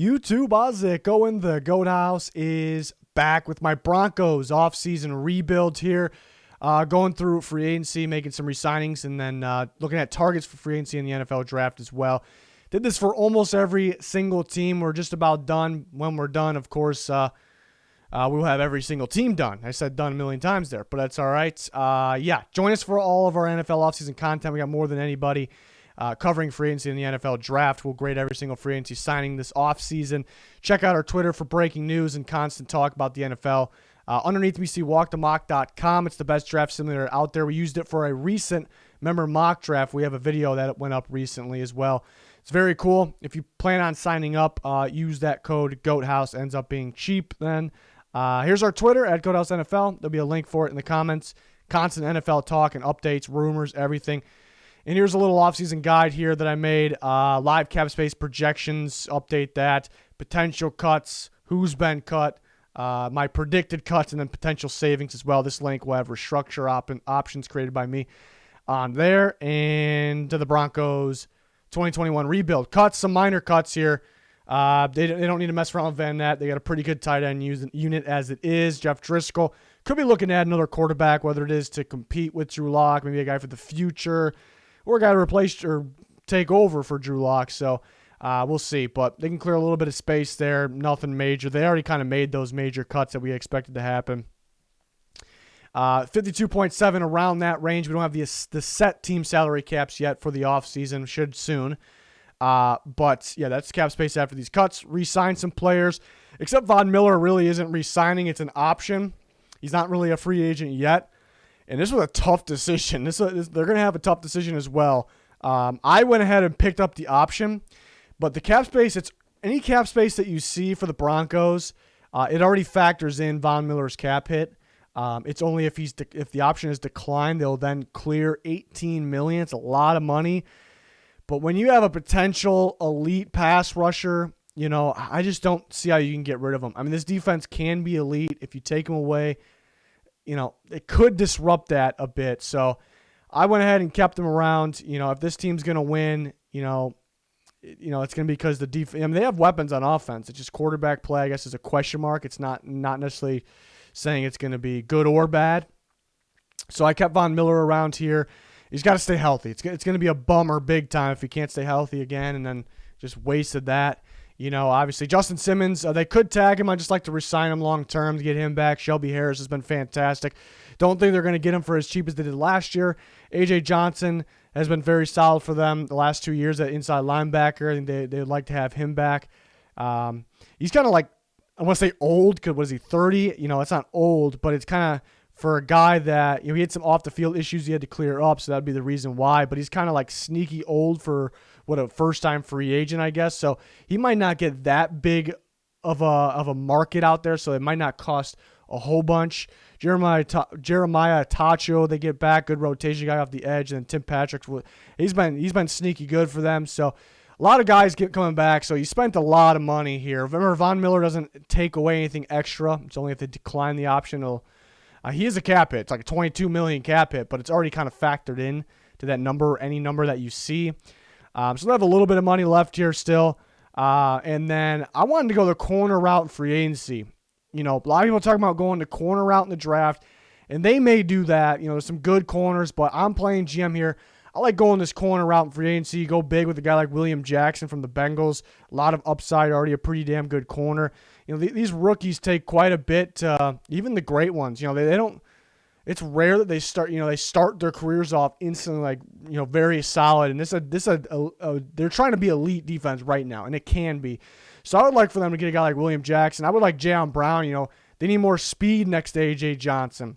YouTube, how's it going? The Goat House is back with my Broncos offseason rebuild here. Going through free agency, making some re-signings, and then looking at targets for free agency in the NFL draft as well. Did this for almost every single team. We're just about done. When we're done, of course, we'll have every single team done. I said done a million times there, but that's all right. Yeah, join us for all of our NFL offseason content. We got more than anybody covering free agency in the NFL draft. We'll grade every single free agency signing this offseason. Check out our Twitter for breaking news and constant talk about the NFL. Underneath, we see walkthemock.com. It's the best draft simulator out there. We used it for a recent member mock draft. We have a video that went up recently as well. It's very cool. If you plan on signing up, use that code GOATHOUSE. Ends up being cheap then. Here's our Twitter at GoatHouseNFL. There'll be a link for it in the comments. Constant NFL talk and updates, rumors, everything. And here's a little offseason guide here that I made. Live cap space projections, update that. Potential cuts, who's been cut, my predicted cuts, and then potential savings as well. This link will have restructure options created by me on there. And to the Broncos 2021 rebuild. Cuts, some minor cuts here. They don't need to mess around with Van Ness. They got a pretty good tight end unit as it is. Jeff Driscoll could be looking to add another quarterback, whether it is to compete with Drew Lock, maybe a guy for the future, or a guy to replace or take over for Drew Lock. So we'll see. But they can clear a little bit of space there. Nothing major. They already kind of made those major cuts that we expected to happen. 52.7 around that range. We don't have the set team salary caps yet for the offseason. Should soon. But, yeah, that's cap space after these cuts. Re-sign some players. Except Von Miller really isn't re-signing. It's an option. He's not really a free agent yet. And this was a tough decision. They're going to have a tough decision as well. I went ahead and picked up the option. But the cap space, it's any cap space that you see for the Broncos, it already factors in Von Miller's cap hit. It's only if the option is declined, they'll then clear $18 million. It's a lot of money. But when you have a potential elite pass rusher, I just don't see how you can get rid of him. I mean, this defense can be elite. If you take him away, it could disrupt that a bit. So I went ahead and kept him around. If this team's going to win, it's going to be because the defense. I mean, they have weapons on offense. It's just quarterback play, I guess, is a question mark. It's not necessarily saying it's going to be good or bad. So I kept Von Miller around here. He's got to stay healthy. It's going to be a bummer big time if he can't stay healthy again, and then just wasted that. Obviously, Justin Simmons, they could tag him. I'd just like to re-sign him long-term to get him back. Shelby Harris has been fantastic. Don't think they're going to get him for as cheap as they did last year. A.J. Johnson has been very solid for them the last 2 years at inside linebacker. I think they would like to have him back. He's kind of like, I want to say old, because what is he, 30? It's not old, but it's kind of for a guy that, he had some off-the-field issues he had to clear up, so that would be the reason why. But he's kind of like sneaky old for a first-time free agent, I guess. So he might not get that big of a market out there, so it might not cost a whole bunch. Jeremiah Tacho, they get back, good rotation guy off the edge, and then Tim Patrick, he's been sneaky good for them. So a lot of guys coming back, so you spent a lot of money here. Remember, Von Miller doesn't take away anything extra. It's only if they decline the option. He is a cap hit. It's like a $22 million cap hit, but it's already kind of factored in to that number, any number that you see. So they have a little bit of money left here still. And then I wanted to go the corner route in free agency. A lot of people talking about going the corner route in the draft, and they may do that. There's some good corners, but I'm playing GM here. I like going this corner route in free agency. Go big with a guy like William Jackson from the Bengals. A lot of upside, already a pretty damn good corner. These rookies take quite a bit. Even the great ones, they don't. It's rare that they start their careers off instantly very solid. And they're trying to be elite defense right now, and it can be. So I would like for them to get a guy like William Jackson. I would like Jayon Brown. They need more speed next to A.J. Johnson.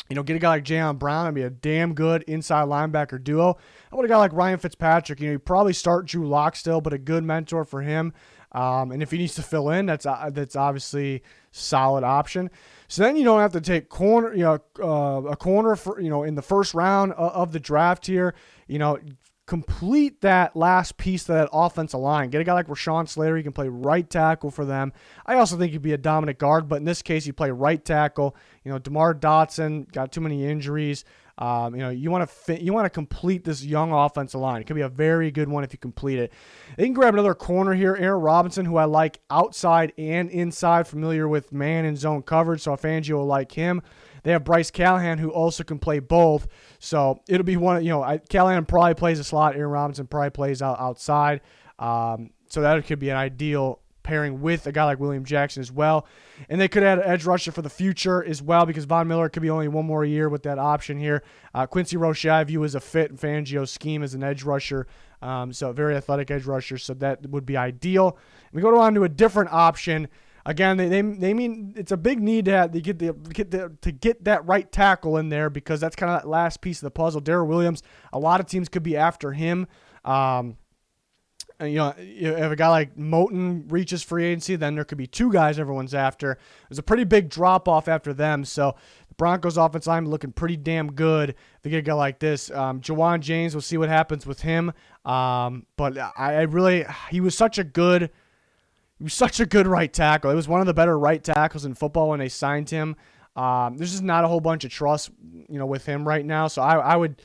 Get a guy like Jayon Brown and be a damn good inside linebacker duo. I want a guy like Ryan Fitzpatrick. You probably start Drew Lock still, but a good mentor for him. And if he needs to fill in, that's obviously solid option. So then you don't have to take a corner for in the first round of the draft here. Complete that last piece of that offensive line. Get a guy like Rashawn Slater. He can play right tackle for them. I also think he'd be a dominant guard, but in this case, he play right tackle. DeMar Dotson got too many injuries. You want to complete this young offensive line. It could be a very good one if you complete it. They can grab another corner here, Aaron Robinson, who I like outside and inside, familiar with man and zone coverage, so Fangio will like him. They have Bryce Callahan, who also can play both. So it'll be Callahan probably plays a slot. Aaron Robinson probably plays outside. So that could be an ideal pairing with a guy like William Jackson as well. And they could add an edge rusher for the future as well, because Von Miller could be only one more year with that option here. Quincy Roche I view as a fit in Fangio's scheme as an edge rusher. So a very athletic edge rusher. So that would be ideal. We go on to a different option. Again, they mean it's a big need to get that right tackle in there, because that's kind of that last piece of the puzzle. Darrell Williams, a lot of teams could be after him. If a guy like Moton reaches free agency, then there could be two guys everyone's after. There's a pretty big drop-off after them, so the Broncos' offensive line looking pretty damn good if they get a guy like this. Jawan James, we'll see what happens with him. But he was such a good right tackle. It was one of the better right tackles in football when they signed him. There's just not a whole bunch of trust, with him right now, so I would...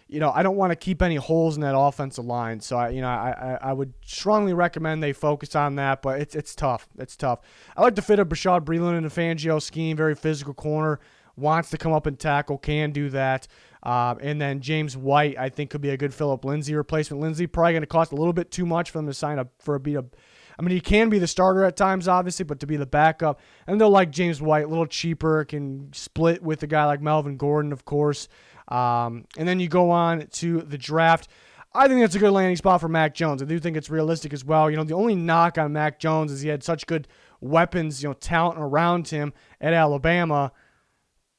I don't want to keep any holes in that offensive line, so I would strongly recommend they focus on that. But it's tough. It's tough. I like the fit of Bashaud Breeland in the Fangio scheme. Very physical corner, wants to come up and tackle, can do that. And then James White, I think, could be a good Phillip Lindsay replacement. Lindsay probably going to cost a little bit too much for them to sign up for he can be the starter at times, obviously, but to be the backup. And they'll like James White, a little cheaper, can split with a guy like Melvin Gordon, of course. And then you go on to the draft. I think that's a good landing spot for Mac Jones. I do think it's realistic as well. The only knock on Mac Jones is he had such good weapons, talent around him at Alabama.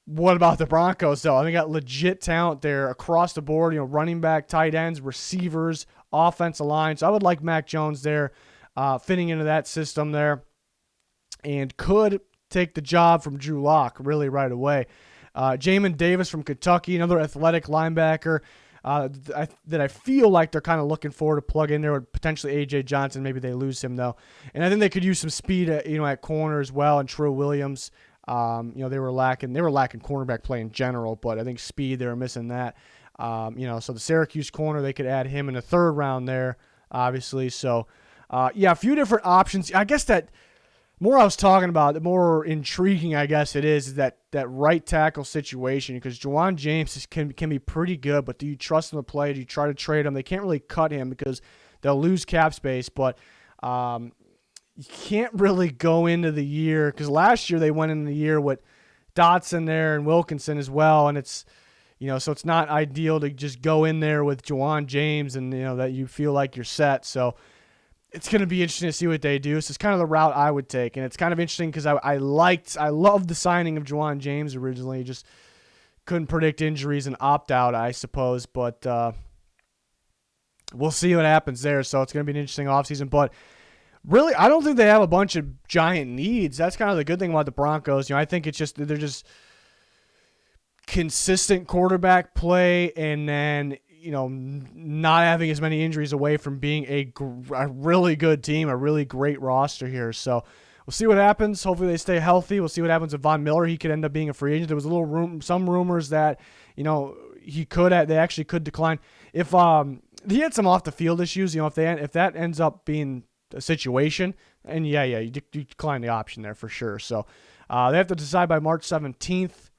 What about the Broncos, though? I think they got legit talent there across the board, running back, tight ends, receivers, offensive line. So I would like Mac Jones there, fitting into that system there, and could take the job from Drew Lock really right away. Jamin Davis from Kentucky, another athletic linebacker that I feel like they're kind of looking forward to plug in there with potentially A.J. Johnson. Maybe they lose him, though. And I think they could use some speed at corner as well, and True Williams. They were lacking cornerback play in general, but I think speed, they were missing that. So the Syracuse corner, they could add him in the third round there, obviously. So, a few different options. I guess that more I was talking about, the more intriguing, I guess it is that right tackle situation, because Jawan James can be pretty good, but do you trust him to play? Do you try to trade him? They can't really cut him because they'll lose cap space, but you can't really go into the year, because last year they went into the year with Dotson there and Wilkinson as well, and it's so it's not ideal to just go in there with Jawan James and that you feel like you're set. So it's going to be interesting to see what they do. So it's kind of the route I would take. And it's kind of interesting because I loved the signing of Jawan James originally. Just couldn't predict injuries and opt out, I suppose. But we'll see what happens there. So it's going to be an interesting offseason. But really, I don't think they have a bunch of giant needs. That's kind of the good thing about the Broncos. I think it's just they're just consistent quarterback play, and then not having as many injuries away from being a really good team, a really great roster here. So we'll see what happens. Hopefully they stay healthy. We'll see what happens with Von Miller. He could end up being a free agent. There was some rumors that, they actually could decline. If he had some off the field issues, if that ends up being a situation, and you decline the option there for sure. So they have to decide by March 17th.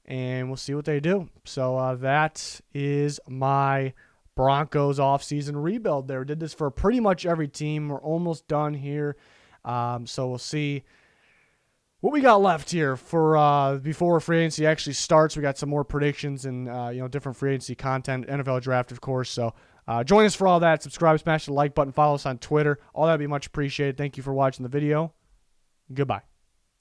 And we'll see what they do. So that is my Broncos offseason rebuild there. Did this for pretty much every team. We're almost done here. So we'll see what we got left here for before free agency actually starts. We got some more predictions and different free agency content, NFL draft, of course. So join us for all that. Subscribe, smash the like button, follow us on Twitter. All that would be much appreciated. Thank you for watching the video. Goodbye.